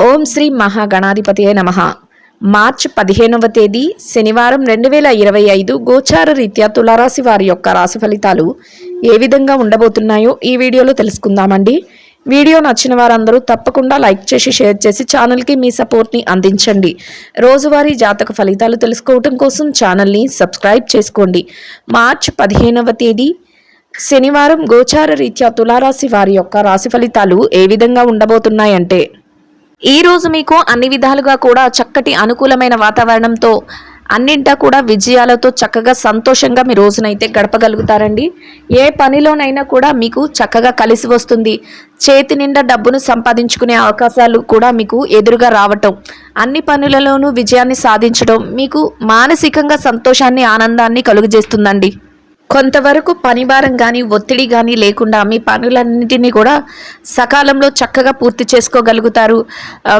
ఓం శ్రీ మహాగణాధిపతియే నమః. మార్చి 15వ తేదీ శనివారం 2025 గోచార రీత్యా తులారాశి వారి యొక్క రాశి ఫలితాలు ఏ విధంగా ఉండబోతున్నాయో ఈ వీడియోలో తెలుసుకుందామండి. వీడియో నచ్చిన వారందరూ తప్పకుండా లైక్ చేసి షేర్ చేసి ఛానల్కి మీ సపోర్ట్ని అందించండి. రోజువారీ జాతక ఫలితాలు తెలుసుకోవటం కోసం ఛానల్ని సబ్స్క్రైబ్ చేసుకోండి. మార్చి 15వ తేదీ శనివారం గోచార రీత్యా తులారాశి వారి యొక్క రాశి ఫలితాలు ఏ విధంగా ఉండబోతున్నాయంటే, ఈ రోజు మీకు అన్ని విధాలుగా కూడా చక్కటి అనుకూలమైన వాతావరణంతో అన్నింటా కూడా విజయాలతో చక్కగా సంతోషంగా మీ రోజునైతే గడపగలుగుతారండి. ఏ పనిలోనైనా కూడా మీకు చక్కగా కలిసి వస్తుంది. చేతి నిండా డబ్బును సంపాదించుకునే అవకాశాలు కూడా మీకు ఎదురుగా రావటం, అన్ని పనులలోనూ విజయాన్ని సాధించడం మీకు మానసికంగా సంతోషాన్ని ఆనందాన్ని కలుగజేస్తుందండి. కొంతవరకు పనిభారం కానీ ఒత్తిడి కానీ లేకుండా మీ పనులన్నింటినీ కూడా సకాలంలో చక్కగా పూర్తి చేసుకోగలుగుతారు.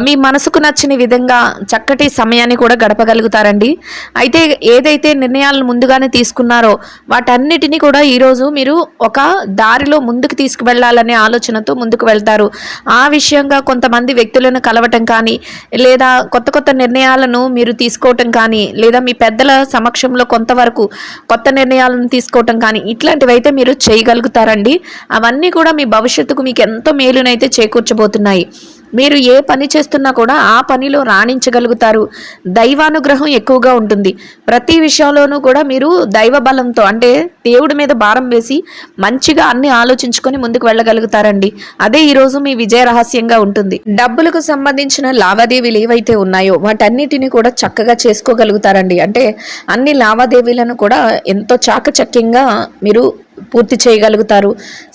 మీ మనసుకు నచ్చిన విధంగా చక్కటి సమయాన్ని కూడా గడపగలుగుతారండి. అయితే ఏదైతే నిర్ణయాలను ముందుగానే తీసుకున్నారో వాటన్నిటినీ కూడా ఈరోజు మీరు ఒక దారిలో ముందుకు తీసుకువెళ్ళాలనే ఆలోచనతో ముందుకు వెళ్తారు. ఆ విషయంగా కొంతమంది వ్యక్తులను కలవటం కానీ, లేదా కొత్త కొత్త నిర్ణయాలను మీరు తీసుకోవటం కానీ, లేదా మీ పెద్దల సమక్షంలో కొంతవరకు కొత్త నిర్ణయాలను తీసుకోవటం కానీ, ఇట్లాంటివైతే మీరు చేయగలుగుతారండి. అవన్నీ కూడా మీ భవిష్యత్తుకు మీకు ఎంతో మేలునైతే చేకూర్చబోతున్నాయి. మీరు ఏ పని చేస్తున్నా కూడా ఆ పనిలో రాణించగలుగుతారు. దైవానుగ్రహం ఎక్కువగా ఉంటుంది. ప్రతి విషయంలోనూ కూడా మీరు దైవ బలంతో, అంటే దేవుడి మీద భారం వేసి మంచిగా అన్ని ఆలోచించుకొని ముందుకు వెళ్ళగలుగుతారండి. అదే ఈరోజు మీ విజయ రహస్యంగా ఉంటుంది. డబ్బులకు సంబంధించిన లావాదేవీలు ఏవైతే ఉన్నాయో వాటన్నిటిని కూడా చక్కగా చేసుకోగలుగుతారండి. అంటే అన్ని లావాదేవీలను కూడా ఎంతో చాకచక్యంగా మీరు పూర్తి చేయగలుగుతారు.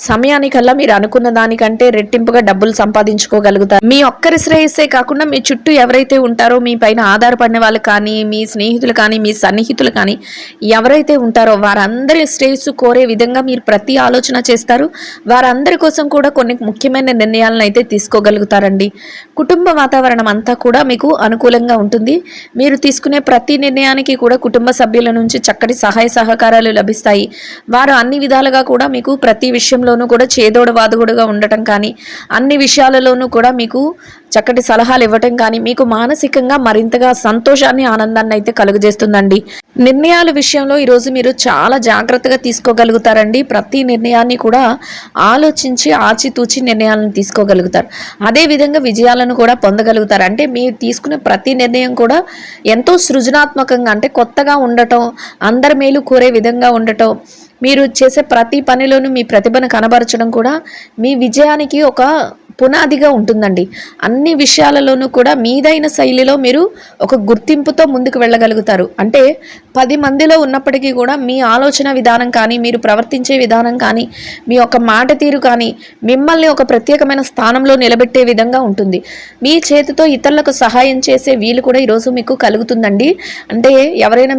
సమయానికల్లా మీరు అనుకున్న దానికంటే రెట్టింపుగా డబ్బులు సంపాదించుకోగలుగుతారు. మీ ఒక్కరి శ్రేయస్సే కాకుండా మీ చుట్టూ ఎవరైతే ఉంటారో, మీ పైన ఆధారపడిన వాళ్ళు కానీ, మీ స్నేహితులు కానీ, మీ సన్నిహితులు కానీ ఎవరైతే ఉంటారో వారందరి శ్రేయస్సు కోరే విధంగా మీరు ప్రతి ఆలోచన చేస్తారు. వారందరి కోసం కూడా కొన్ని ముఖ్యమైన నిర్ణయాలను అయితే తీసుకోగలుగుతారండి. కుటుంబ వాతావరణం అంతా కూడా మీకు అనుకూలంగా ఉంటుంది. మీరు తీసుకునే ప్రతి నిర్ణయానికి కూడా కుటుంబ సభ్యుల నుంచి చక్కటి సహాయ సహకారాలు లభిస్తాయి. వారు అన్ని విధాలుగా కూడా మీకు ప్రతి విషయంలోనూ కూడా చేదోడు వాదుగుడుగా ఉండటం కానీ, అన్ని విషయాలలోనూ కూడా మీకు చక్కటి సలహాలు ఇవ్వటం కానీ మీకు మానసికంగా మరింతగా సంతోషాన్ని ఆనందాన్ని అయితే కలుగజేస్తుందండి. నిర్ణయాల విషయంలో ఈరోజు మీరు చాలా జాగ్రత్తగా తీసుకోగలుగుతారండి. ప్రతి నిర్ణయాన్ని కూడా ఆలోచించి ఆచితూచి నిర్ణయాలను తీసుకోగలుగుతారు. అదేవిధంగా విజయాలను కూడా పొందగలుగుతారు. అంటే మీరు తీసుకునే ప్రతి నిర్ణయం కూడా ఎంతో సృజనాత్మకంగా, అంటే కొత్తగా ఉండటం, అందరి మేలు కోరే విధంగా ఉండటం, మీరు చేసే ప్రతి పనిలోనూ మీ ప్రతిభను కనబరచడం కూడా మీ విజయానికి ఒక పునాదిగా ఉంటుందండి. అన్ని విషయాలలోనూ కూడా మీదైన శైలిలో మీరు ఒక గుర్తింపుతో ముందుకు వెళ్ళగలుగుతారు. అంటే 10 మందిలో ఉన్నప్పటికీ కూడా మీ ఆలోచన విధానం కానీ, మీరు ప్రవర్తించే విధానం కానీ, మీ యొక్క మాట తీరు కానీ మిమ్మల్ని ఒక ప్రత్యేకమైన స్థానంలో నిలబెట్టే విధంగా ఉంటుంది. మీ చేతితో ఇతరులకు సహాయం చేసే వీలు కూడా ఈరోజు మీకు కలుగుతుందండి. అంటే ఎవరైనా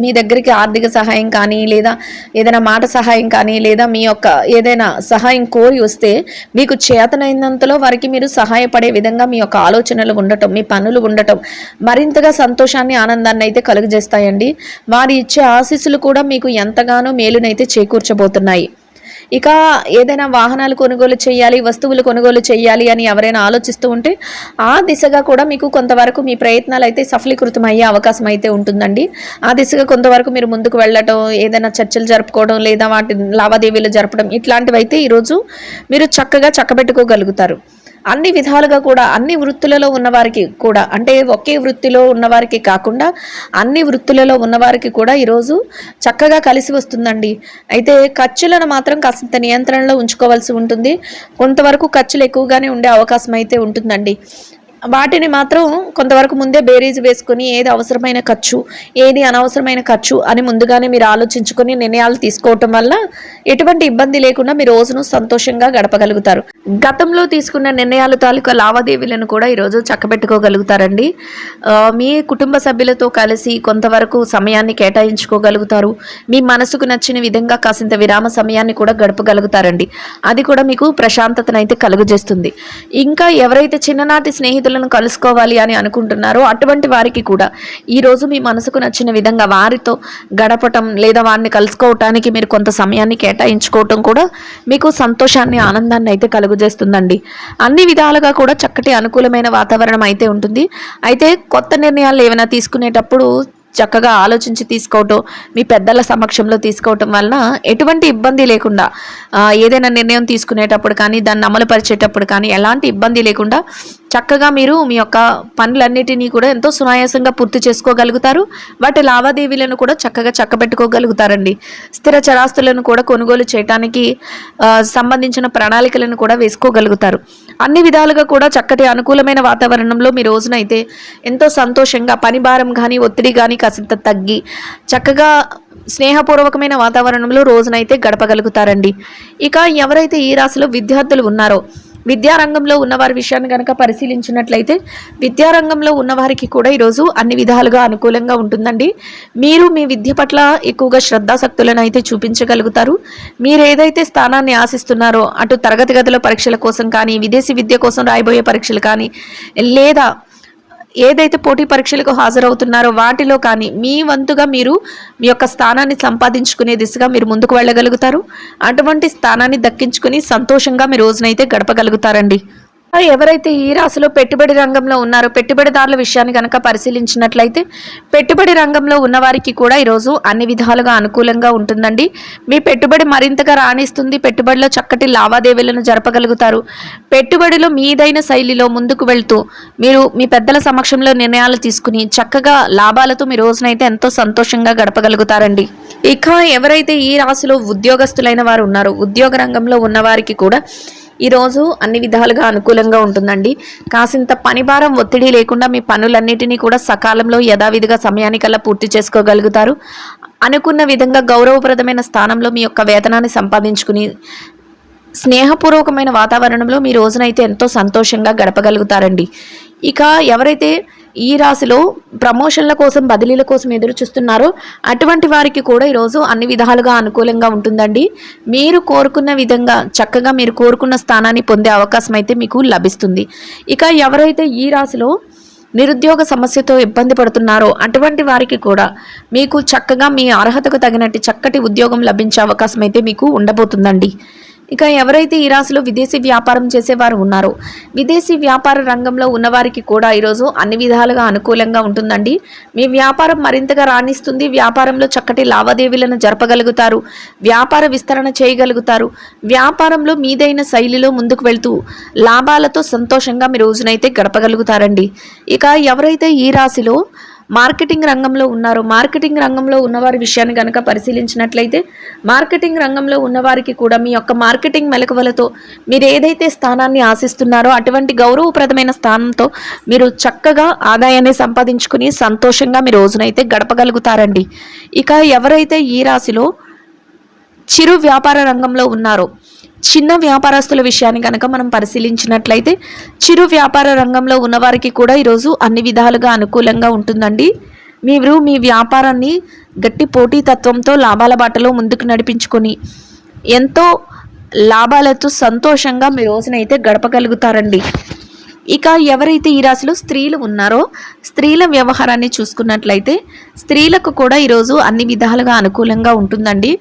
మీ దగ్గరికి ఆర్థిక సహాయం కానీ, లేదా ఏదైనా మాట సహాయం కానీ, లేదా మీ యొక్క ఏదైనా సహాయం కోరి వస్తే మీకు చేతనైనంతలో వారికి మీరు సహాయపడే విధంగా మీ యొక్క ఆలోచనలు ఉండటం, మీ పనులు ఉండటం మరింతగా సంతోషాన్ని ఆనందాన్ని అయితే కలుగజేస్తాయండి. వారి ఇచ్చే ఆశీస్సులు కూడా మీకు ఎంతగానో మేలునైతే చేకూర్చబోతున్నాయి. ఇక ఏదైనా వాహనాలు కొనుగోలు చేయాలి, వస్తువులు కొనుగోలు చేయాలి అని ఎవరైనా ఆలోచిస్తూ ఉంటే ఆ దిశగా కూడా మీకు కొంతవరకు మీ ప్రయత్నాలు అయితే సఫలీకృతం అయ్యే అవకాశం అయితే ఉంటుందండి. ఆ దిశగా కొంతవరకు మీరు ముందుకు వెళ్ళటం, ఏదైనా చర్చలు జరుపుకోవడం, లేదా వాటి లావాదేవీలు జరపడం, ఇట్లాంటివి అయితే ఈరోజు మీరు చక్కగా చక్కబెట్టుకోగలుగుతారు. అన్ని విధాలుగా కూడా అన్ని వృత్తులలో ఉన్నవారికి కూడా, అంటే ఒకే వృత్తిలో ఉన్నవారికి కాకుండా అన్ని వృత్తులలో ఉన్నవారికి కూడా ఈరోజు చక్కగా కలిసి వస్తుందండి. అయితే ఖర్చులను మాత్రం కాస్త నియంత్రణలో ఉంచుకోవాల్సి ఉంటుంది. కొంతవరకు ఖర్చులు ఎక్కువగానే ఉండే అవకాశం అయితే ఉంటుందండి. వాటిని మాత్రం కొంతవరకు ముందే బేరీజు వేసుకొని ఏది అవసరమైన ఖర్చు, ఏది అనవసరమైన ఖర్చు అని ముందుగానే మీరు ఆలోచించుకొని నిర్ణయాలు తీసుకోవటం వల్ల ఎటువంటి ఇబ్బంది లేకుండా మీ రోజును సంతోషంగా గడపగలుగుతారు. గతంలో తీసుకున్న నిర్ణయాల తాలూకా లావాదేవీలను కూడా ఈరోజు చక్కబెట్టుకోగలుగుతారండి. మీ కుటుంబ సభ్యులతో కలిసి కొంతవరకు సమయాన్ని కేటాయించుకోగలుగుతారు. మీ మనసుకు నచ్చిన విధంగా కాసింత విరామ సమయాన్ని కూడా గడపగలుగుతారండి. అది కూడా మీకు ప్రశాంతతనైతే కలుగజేస్తుంది. ఇంకా ఎవరైతే చిన్ననాటి స్నేహితులు వ్యక్తులను కలుసుకోవాలి అని అనుకుంటున్నారో అటువంటి వారికి కూడా ఈరోజు మీ మనసుకు నచ్చిన విధంగా వారితో గడపటం లేదా వారిని కలుసుకోవటానికి మీరు కొంత సమయాన్ని కేటాయించుకోవటం కూడా మీకు సంతోషాన్ని ఆనందాన్ని అయితే కలుగజేస్తుందండి. అన్ని విధాలుగా కూడా చక్కటి అనుకూలమైన వాతావరణం అయితే ఉంటుంది. అయితే కొత్త నిర్ణయాలు ఏమైనా తీసుకునేటప్పుడు చక్కగా ఆలోచించి తీసుకోవటం, మీ పెద్దల సమక్షంలో తీసుకోవటం వలన ఎటువంటి ఇబ్బంది లేకుండా ఏదైనా నిర్ణయం తీసుకునేటప్పుడు కానీ దాన్ని అమలు పరిచేటప్పుడు కానీ ఎలాంటి ఇబ్బంది లేకుండా చక్కగా మీరు మీ యొక్క పనులన్నిటినీ కూడా ఎంతో సునాయాసంగా పూర్తి చేసుకోగలుగుతారు. వాటి లావాదేవీలను కూడా చక్కగా చక్కబెట్టుకోగలుగుతారండి. స్థిర చరాస్తులను కూడా కొనుగోలు చేయడానికి సంబంధించిన ప్రణాళికలను కూడా వేసుకోగలుగుతారు. అన్ని విధాలుగా కూడా చక్కటి అనుకూలమైన వాతావరణంలో మీ రోజునైతే ఎంతో సంతోషంగా పని భారం కానీ ఒత్తిడి కానీ కాసింత తగ్గి చక్కగా స్నేహపూర్వకమైన వాతావరణంలో రోజునైతే గడపగలుగుతారండి. ఇక ఎవరైతే ఈ రాశిలో విద్యార్థులు ఉన్నారో విద్యారంగంలో ఉన్నవారి విషయాన్ని కనుక పరిశీలించినట్లయితే విద్యారంగంలో ఉన్నవారికి కూడా ఈరోజు అన్ని విధాలుగా అనుకూలంగా ఉంటుందండి. మీరు మీ విద్య పట్ల ఎక్కువగా శ్రద్ధాశక్తులను అయితే చూపించగలుగుతారు. మీరు ఏదైతే స్థానాన్ని ఆశిస్తున్నారో అటు తరగతి గదిలో పరీక్షల కోసం కానీ విదేశీ విద్య కోసం రాయబోయే పరీక్షలు కానీ లేదా ఏదైతే పోటీ పరీక్షలకు హాజరవుతున్నారో వాటిలో కానీ మీ వంతుగా మీరు మీ యొక్క స్థానాన్ని సంపాదించుకునే దిశగా మీరు ముందుకు వెళ్ళగలుగుతారు. అటువంటి స్థానాన్ని దక్కించుకుని సంతోషంగా మీ రోజునైతే గడపగలుగుతారండి. ఎవరైతే ఈ రాశిలో పెట్టుబడి రంగంలో ఉన్నారో పెట్టుబడిదారుల విషయాన్ని కనుక పరిశీలించినట్లయితే పెట్టుబడి రంగంలో ఉన్నవారికి కూడా ఈరోజు అన్ని విధాలుగా అనుకూలంగా ఉంటుందండి. మీ పెట్టుబడి మరింతగా రాణిస్తుంది. పెట్టుబడిలో చక్కటి లావాదేవీలను జరపగలుగుతారు. పెట్టుబడిలో మీదైన శైలిలో ముందుకు వెళ్తూ మీరు మీ పెద్దల సమక్షంలో నిర్ణయాలు తీసుకుని చక్కగా లాభాలతో మీ రోజునైతే ఎంతో సంతోషంగా గడపగలుగుతారండి. ఇక ఎవరైతే ఈ రాశిలో ఉద్యోగస్తులైన వారు ఉన్నారో ఉద్యోగ రంగంలో ఉన్నవారికి కూడా ఈరోజు అన్ని విధాలుగా అనుకూలంగా ఉంటుందండి. కాసింత పనిభారం ఒత్తిడి లేకుండా మీ పనులన్నిటినీ కూడా సకాలంలో యథావిధిగా సమయానికల్లా పూర్తి చేసుకోగలుగుతారు. అనుకున్న విధంగా గౌరవప్రదమైన స్థానంలో మీ యొక్క వేతనాన్ని సంపాదించుకుని స్నేహపూర్వకమైన వాతావరణంలో మీ రోజునైతే ఎంతో సంతోషంగా గడపగలుగుతారండి. ఇక ఎవరైతే ఈ రాశిలో ప్రమోషన్ల కోసం బదిలీల కోసం ఎదురు చూస్తున్నారో అటువంటి వారికి కూడా ఈరోజు అన్ని విధాలుగా అనుకూలంగా ఉంటుందండి. మీరు కోరుకున్న విధంగా చక్కగా మీరు కోరుకున్న స్థానాన్ని పొందే అవకాశం అయితే మీకు లభిస్తుంది. ఇక ఎవరైతే ఈ రాశిలో నిరుద్యోగ సమస్యతో ఇబ్బంది పడుతున్నారో అటువంటి వారికి కూడా మీకు చక్కగా మీ అర్హతకు తగినట్టు చక్కటి ఉద్యోగం లభించే అవకాశం అయితే మీకు ఉండబోతుందండి. ఇక ఎవరైతే ఈ రాశిలో విదేశీ వ్యాపారం చేసేవారు ఉన్నారో విదేశీ వ్యాపార రంగంలో ఉన్నవారికి కూడా ఈరోజు అన్ని విధాలుగా అనుకూలంగా ఉంటుందండి. మీ వ్యాపారం మరింతగా రాణిస్తుంది. వ్యాపారంలో చక్కటి లావాదేవీలను జరపగలుగుతారు. వ్యాపార విస్తరణ చేయగలుగుతారు. వ్యాపారంలో మీదైన శైలిలో ముందుకు వెళ్తూ లాభాలతో సంతోషంగా మీ రోజునైతే గడపగలుగుతారండి. ఇక ఎవరైతే ఈ రాశిలో మార్కెటింగ్ రంగంలో ఉన్నారో మార్కెటింగ్ రంగంలో ఉన్నవారి విషయాన్ని కనుక పరిశీలించినట్లయితే మార్కెటింగ్ రంగంలో ఉన్నవారికి కూడా మీ యొక్క మార్కెటింగ్ మెలకువలతో మీరు ఏదైతే స్థానాన్ని ఆశిస్తున్నారో అటువంటి గౌరవప్రదమైన స్థానంతో మీరు చక్కగా ఆదాయాన్ని సంపాదించుకుని సంతోషంగా మీ రోజునైతే గడపగలుగుతారండి. ఇక ఎవరైతే ఈ రాశిలో చిరు వ్యాపార రంగంలో ఉన్నారో చిన్న వ్యాపారస్తుల విషయాన్ని కనుక మనం పరిశీలించినట్లయితే చిరు వ్యాపార రంగంలో ఉన్నవారికి కూడా ఈరోజు అన్ని విధాలుగా అనుకూలంగా ఉంటుందండి. మీరు మీ వ్యాపారాన్ని గట్టి పోటీతత్వంతో లాభాల బాటలో ముందుకు నడిపించుకొని ఎంతో లాభాలతో సంతోషంగా మీ రోజునైతే గడపగలుగుతారండి. ఇక ఎవరైతే ఈ రాశిలో స్త్రీలు ఉన్నారో స్త్రీల వ్యవహారాన్ని చూసుకున్నట్లయితే స్త్రీలకు కూడా ఈరోజు అన్ని విధాలుగా అనుకూలంగా ఉంటుందండి.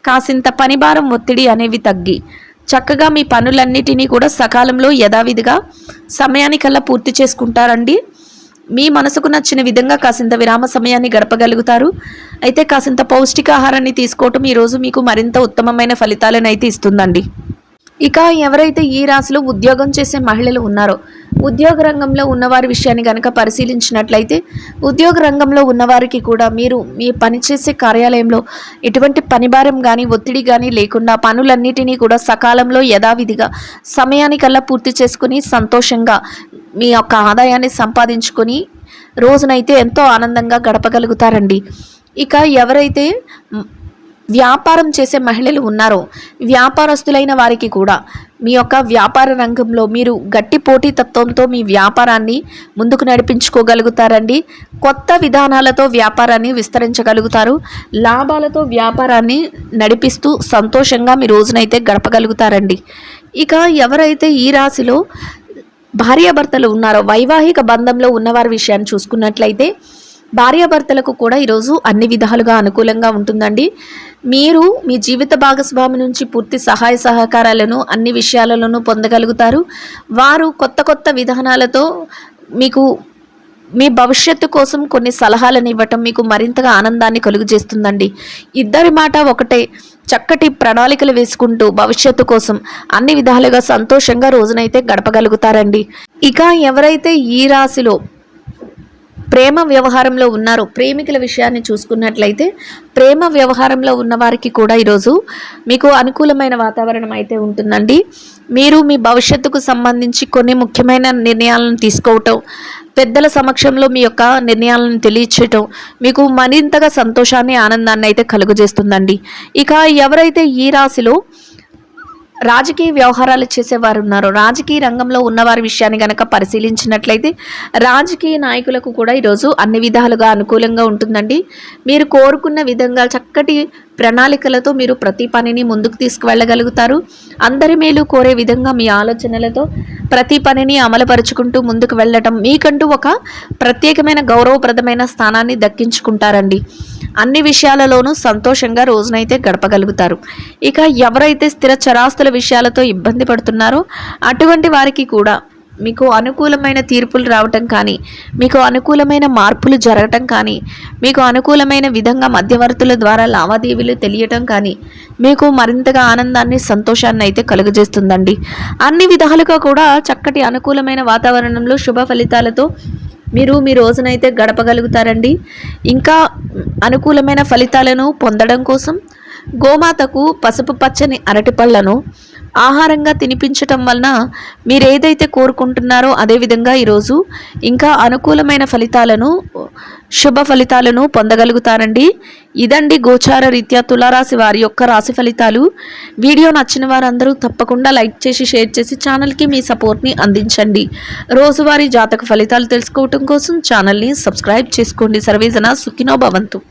కాసింత పనిభారం ఒత్తిడి అనేవి తగ్గి చక్కగా మీ పనులన్నిటినీ కూడా సకాలంలో యథావిధిగా సమయానికల్లా పూర్తి చేసుకుంటారండి. మీ మనసుకు నచ్చిన విధంగా కాసింత విరామ సమయాన్ని గడపగలుగుతారు. అయితే కాసింత పౌష్టికాహారాన్ని తీసుకోవటం ఈరోజు మీకు మరింత ఉత్తమమైన ఫలితాలను అయితే ఇస్తుందండి. ఇక ఎవరైతే ఈ రాశిలో ఉద్యోగం చేసే మహిళలు ఉన్నారో ఉద్యోగ రంగంలో ఉన్నవారి విషయాన్ని కనుక పరిశీలించినట్లయితే ఉద్యోగ రంగంలో ఉన్నవారికి కూడా మీరు మీ పనిచేసే కార్యాలయంలో ఎటువంటి పనిభారం కానీ ఒత్తిడి కానీ లేకుండా పనులన్నిటినీ కూడా సకాలంలో యథావిధిగా సమయానికల్లా పూర్తి చేసుకుని సంతోషంగా మీ యొక్క ఆదాయాన్ని సంపాదించుకొని రోజునైతే ఎంతో ఆనందంగా గడపగలుగుతారండి. ఇక ఎవరైతే వ్యాపారం చేసే మహిళలు ఉన్నారో వ్యాపారస్తులైన వారికి కూడా మీ యొక్క వ్యాపార రంగంలో మీరు గట్టి పోటీతత్వంతో మీ వ్యాపారాన్ని ముందుకు నడిపించుకోగలుగుతారండి. కొత్త విధానాలతో వ్యాపారాన్ని విస్తరించగలుగుతారు. లాభాలతో వ్యాపారాన్ని నడిపిస్తూ సంతోషంగా మీ రోజునైతే గడపగలుగుతారండి. ఇక ఎవరైతే ఈ రాశిలో భార్యాభర్తలు ఉన్నారో వైవాహిక బంధంలో ఉన్నవారి విషయాన్ని చూసుకున్నట్లయితే భార్యాభర్తలకు కూడా ఈరోజు అన్ని విధాలుగా అనుకూలంగా ఉంటుందండి. మీరు మీ జీవిత భాగస్వామి నుంచి పూర్తి సహాయ సహకారాలను అన్ని విషయాలలోనూ పొందగలుగుతారు. వారు కొత్త కొత్త విధానాలతో మీకు మీ భవిష్యత్తు కోసం కొన్ని సలహాలను ఇవ్వటం మీకు మరింతగా ఆనందాన్ని కలుగజేస్తుందండి. ఇద్దరి మాట ఒకటే, చక్కటి ప్రణాళికలు వేసుకుంటూ భవిష్యత్తు కోసం అన్ని విధాలుగా సంతోషంగా రోజునైతే గడపగలుగుతారండి. ఇక ఎవరైతే ఈ రాశిలో ప్రేమ వ్యవహారంలో ఉన్నారో ప్రేమికుల విషయాన్ని చూసుకున్నట్లయితే ప్రేమ వ్యవహారంలో ఉన్నవారికి కూడా ఈరోజు మీకు అనుకూలమైన వాతావరణం అయితే ఉంటుందండి. మీరు మీ భవిష్యత్తుకు సంబంధించి కొన్ని ముఖ్యమైన నిర్ణయాలను తీసుకోవటం, పెద్దల సమక్షంలో మీ యొక్క నిర్ణయాలను తెలియచేయటం మీకు మరింతగా సంతోషాన్ని ఆనందాన్ని అయితే కలుగజేస్తుందండి. ఇక ఎవరైతే ఈ రాశిలో రాజకీయ వ్యవహారాలు చేసేవారు ఉన్నారో రాజకీయ రంగంలో ఉన్నవారి విషయాన్ని గనక పరిశీలించినట్లయితే రాజకీయ నాయకులకు కూడా ఈరోజు అన్ని విధాలుగా అనుకూలంగా ఉంటుందండి. మీరు కోరుకున్న విధంగా చక్కటి ప్రణాళికలతో మీరు ప్రతి పనిని ముందుకు తీసుకువెళ్ళగలుగుతారు. అందరి మేలు కోరే విధంగా మీ ఆలోచనలతో ప్రతి పనిని అమలుపరుచుకుంటూ ముందుకు వెళ్ళటం మీకంటూ ఒక ప్రత్యేకమైన గౌరవప్రదమైన స్థానాన్ని దక్కించుకుంటారండి. అన్ని విషయాలలోనూ సంతోషంగా రోజునైతే గడపగలుగుతారు. ఇక ఎవరైతే స్థిర చరాస్తుల విషయాలతో ఇబ్బంది పడుతున్నారో అటువంటి వారికి కూడా మీకు అనుకూలమైన తీర్పులు రావటం కానీ, మీకు అనుకూలమైన మార్పులు జరగటం కానీ, మీకు అనుకూలమైన విధంగా మధ్యవర్తుల ద్వారా లావాదేవీలు తెలియటం కానీ మీకు మరింతగా ఆనందాన్ని సంతోషాన్ని అయితే కలుగజేస్తుందండి. అన్ని విధాలుగా కూడా చక్కటి అనుకూలమైన వాతావరణంలో శుభ ఫలితాలతో మీరు మీ రోజునైతే గడపగలుగుతారండి. ఇంకా అనుకూలమైన ఫలితాలను పొందడం కోసం గోమాతకు పసుపు పచ్చని అరటిపళ్లను ఆహారంగా తినిపించటం వలన మీరు ఏదైతే కోరుకుంటున్నారో అదేవిధంగా ఈరోజు ఇంకా అనుకూలమైన ఫలితాలను శుభ ఫలితాలను పొందగలుగుతారండి. ఇదండి గోచార రీత్యా తులారాశి వారి యొక్క రాశి ఫలితాలు. వీడియో నచ్చిన వారందరూ తప్పకుండా లైక్ చేసి షేర్ చేసి ఛానల్కి మీ సపోర్ట్ని అందించండి. రోజువారీ జాతక ఫలితాలు తెలుసుకోవటం కోసం ఛానల్ని సబ్స్క్రైబ్ చేసుకోండి. సర్వేజన సుఖినో భవంతు.